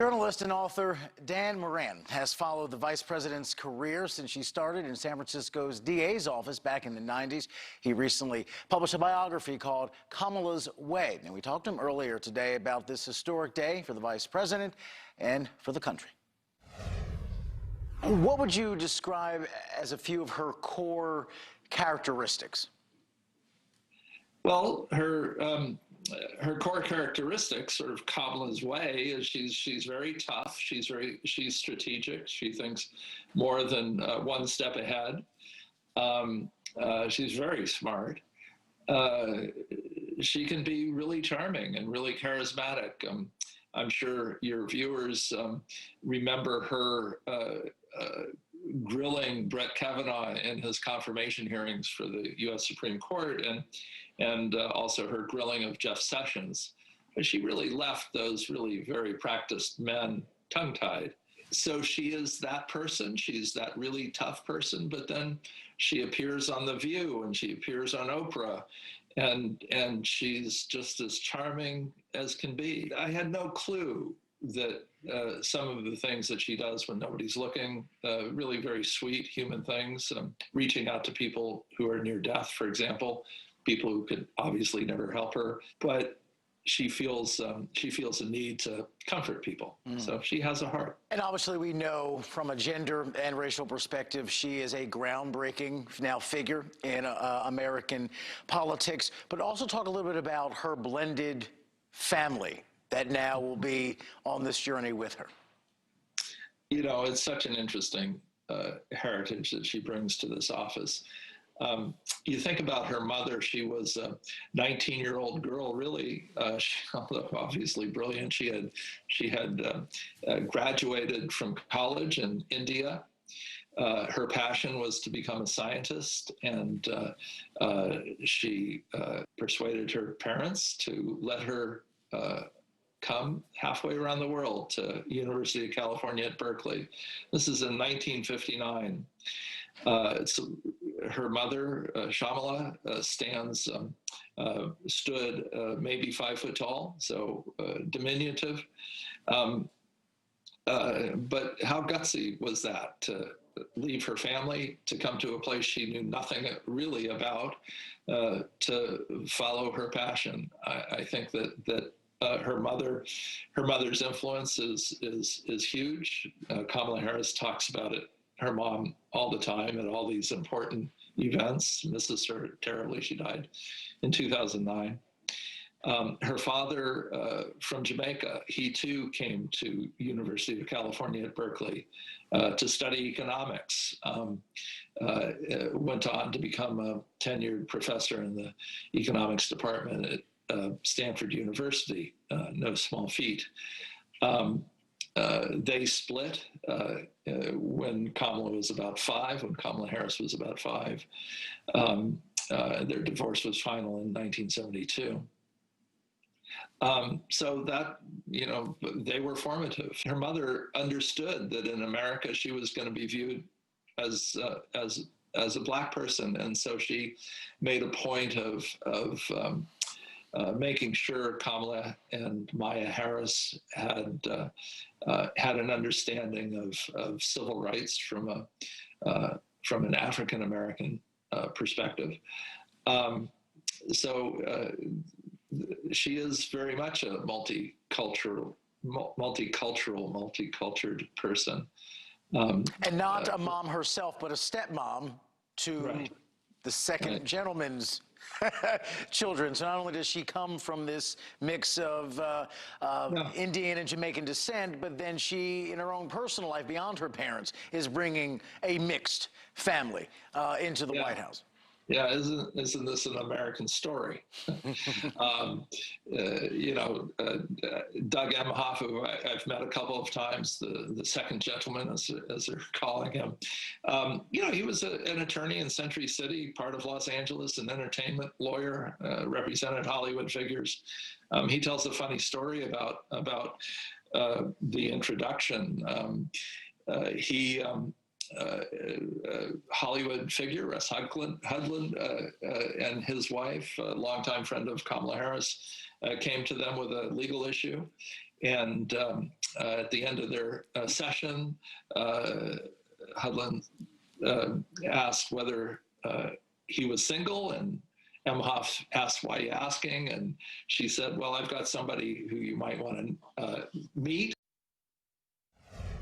Journalist and author Dan Moran has followed the vice president's career since she started in San Francisco's DA's office back in the 90s. He recently published a biography called Kamala's Way. And we talked to him earlier today about this historic day for the vice president and for the country. What would you describe as a few of her core characteristics? Well, her core characteristics, sort of Kamala's way, is she's very tough. She's strategic. She thinks more than one step ahead. She's very smart. She can be really charming and really charismatic. I'm sure your viewers remember her grilling Brett Kavanaugh in his confirmation hearings for the U.S. Supreme Court, and also her grilling of Jeff Sessions. But she really left those really very practiced men tongue-tied. So she is that person. She's that really tough person, but then she appears on The View and she appears on Oprah, and she's just as charming as can be. I had no clue that some of the things that she does when nobody's looking, really very sweet human things, reaching out to people who are near death, for example, people who could obviously never help her, but she feels a need to comfort people. So she has a heart. And obviously we know from a gender and racial perspective, she is a groundbreaking now figure in American politics, but also talk a little bit about her blended family that now will be on this journey with her. You know, it's such an interesting heritage that she brings to this office. You think about her mother, she was a 19-year-old girl, really, although obviously brilliant. She had graduated from college in India. Her passion was to become a scientist, and she persuaded her parents to let her come halfway around the world to University of California at Berkeley. This is in 1959. Her mother, Shamala, stood maybe 5 foot tall, so diminutive. But how gutsy was that, to leave her family, to come to a place she knew nothing really about, to follow her passion. I think that her mother's influence is huge. Kamala Harris talks about it, her mom, all the time at all these important events, misses her terribly. She died in 2009. Her father, from Jamaica, he too came to University of California at Berkeley to study economics. Went on to become a tenured professor in the economics department at Stanford University, no small feat. They split when Kamala was about 5, when Kamala Harris was about 5. Their divorce was final in 1972. So that, you know, they were formative. Her mother understood that in America she was going to be viewed as a Black person, and so she made a point of making sure Kamala and Maya Harris had an understanding of civil rights from an African American perspective. So she is very much a multicultured person, and not a mom herself, but a stepmom to right. the second gentleman's children. So not only does she come from this mix of Indian and Jamaican descent, but then she, in her own personal life, beyond her parents, is bringing a mixed family into the White House. Yeah, isn't this an American story? You know, Doug Emhoff, who I've met a couple of times, the second gentleman, as they're calling him. You know, he was an attorney in Century City, part of Los Angeles, an entertainment lawyer, represented Hollywood figures. He tells a funny story about the introduction. Hollywood figure, Russ Hudlin, and his wife, a longtime friend of Kamala Harris, came to them with a legal issue. And at the end of their session, Hudlin asked whether he was single, and Emhoff asked, "Why are you asking?" And she said, "Well, I've got somebody who you might want to meet."